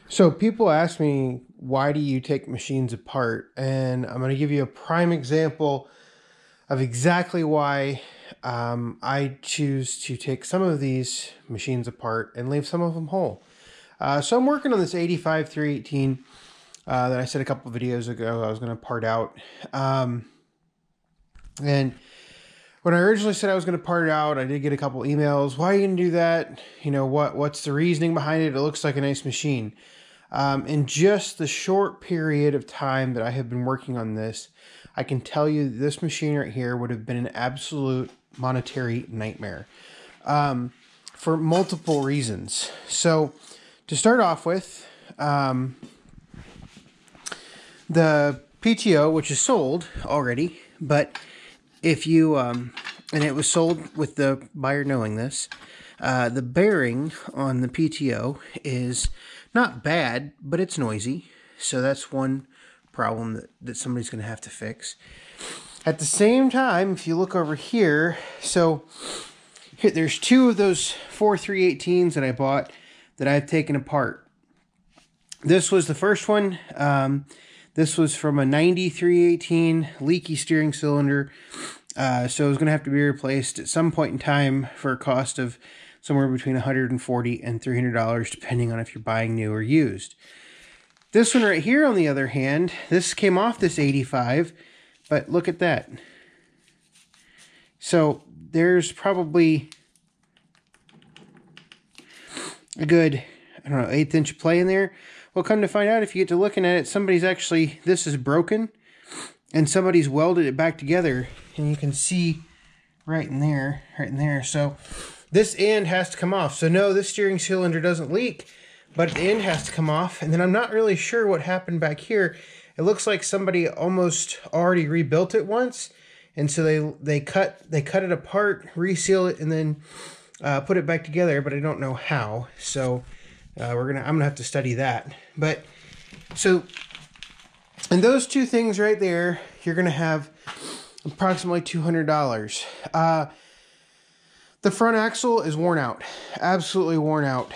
So people ask me, why do you take machines apart? And I'm going to give you a prime example of exactly why I choose to take some of these machines apart and leave some of them whole. So I'm working on this 85 318 that I said a couple videos ago I was going to part out. And when I originally said I was going to part it out, I did get a couple emails. Why are you going to do that? You know, what's the reasoning behind it? It looks like a nice machine. In just the short period of time that I have been working on this, I can tell you this machine right here would have been an absolute monetary nightmare for multiple reasons. So to start off with, the PTO, which is sold already, but if you, and it was sold with the buyer knowing this, the bearing on the PTO is not bad, but it's noisy. So that's one problem that somebody's going to have to fix. At the same time, if you look over here, so here, there's two of those 318's that I bought that I've taken apart. This was the first one. This was from a 318 leaky steering cylinder. So it was going to have to be replaced at some point in time for a cost of somewhere between $140 and $300, depending on if you're buying new or used. This one right here, on the other hand, this came off this 85, but look at that. So there's probably a good, I don't know, 1/8 inch play in there. Well, come to find out, if you get to looking at it, somebody's actually, this is broken, and somebody's welded it back together, and you can see right in there. So this end has to come off. So no, this steering cylinder doesn't leak, but the end has to come off. And then I'm not really sure what happened back here. It looks like somebody almost already rebuilt it once, and so they cut it apart, reseal it, and then put it back together. But I don't know how. So I'm gonna have to study that. But so, and those two things right there, you're gonna have approximately $200. The front axle is worn out, absolutely worn out.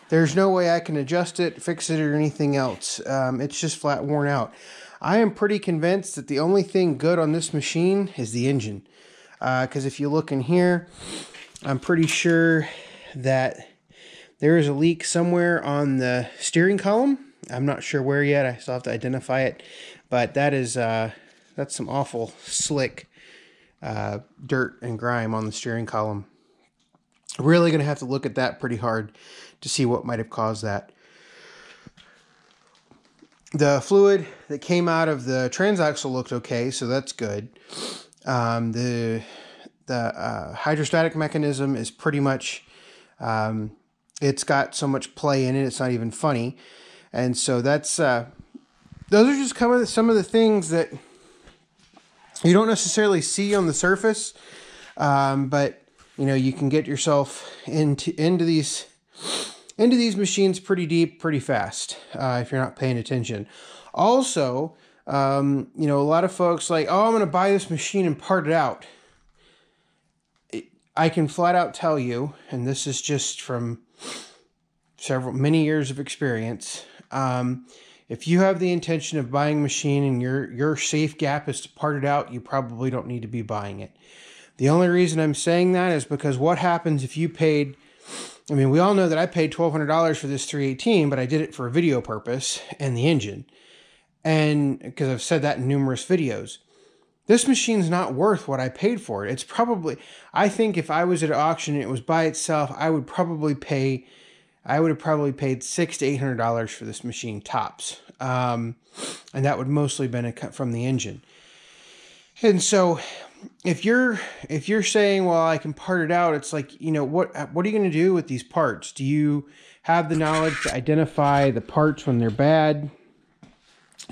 There's no way I can adjust it, fix it, or anything else. It's just flat worn out. I am pretty convinced that the only thing good on this machine is the engine. Because if you look in here, I'm pretty sure that there is a leak somewhere on the steering column. I'm not sure where yet. I still have to identify it. But that is that's some awful slick dirt and grime on the steering column. Really going to have to look at that pretty hard to see what might have caused that. The fluid that came out of the transaxle looked okay, so that's good. The hydrostatic mechanism is pretty much, it's got so much play in it, it's not even funny. And so that's, those are just some of the things that you don't necessarily see on the surface, but you know, you can get yourself into these machines pretty deep, pretty fast, if you're not paying attention. Also, you know, a lot of folks like, oh, I'm going to buy this machine and part it out. I can flat out tell you, and this is just from many years of experience, if you have the intention of buying a machine and your safe gap is to part it out, you probably don't need to be buying it. The only reason I'm saying that is because what happens if you paid, I mean, we all know that I paid $1,200 for this 318, but I did it for a video purpose and the engine. And because I've said that in numerous videos. This machine's not worth what I paid for it. It's probably, I think if I was at an auction and it was by itself, I would have probably paid $600 to $800 for this machine tops. And that would mostly been from the engine. And so if you're saying, well, I can part it out, it's like, you know, what are you going to do with these parts? Do you have the knowledge to identify the parts when they're bad?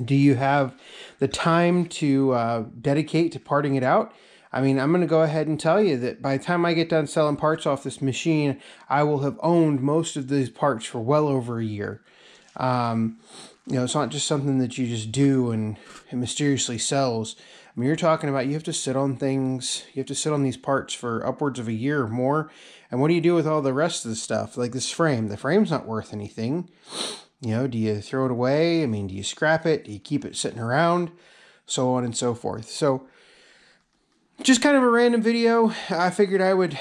Do you have the time to dedicate to parting it out? I mean, I'm going to go ahead and tell you that by the time I get done selling parts off this machine, I will have owned most of these parts for well over a year. You know, it's not just something that you just do and it mysteriously sells. I mean, you're talking about you have to sit on things, you have to sit on these parts for upwards of a year or more. And what do you do with all the rest of the stuff? Like this frame, the frame's not worth anything. You know, do you throw it away? I mean, do you scrap it? Do you keep it sitting around? So on and so forth. So just kind of a random video. I figured I would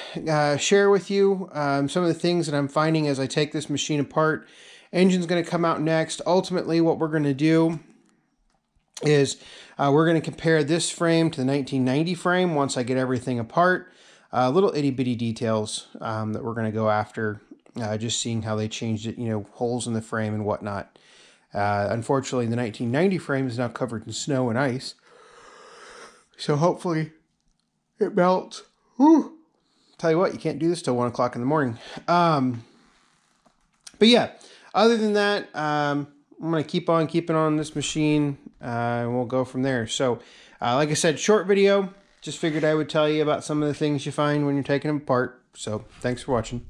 share with you some of the things that I'm finding as I take this machine apart. Engine's going to come out next. Ultimately, what we're going to do is we're going to compare this frame to the 1990 frame once I get everything apart. Little itty bitty details that we're going to go after, just seeing how they changed it, you know, holes in the frame and whatnot. Unfortunately, the 1990 frame is now covered in snow and ice, so hopefully it melts. Whew. Tell you what, you can't do this till 1 o'clock in the morning. But yeah, other than that, I'm going to keep on keeping on this machine, and we'll go from there. So, like I said, short video. Just figured I would tell you about some of the things you find when you're taking them apart. So, thanks for watching.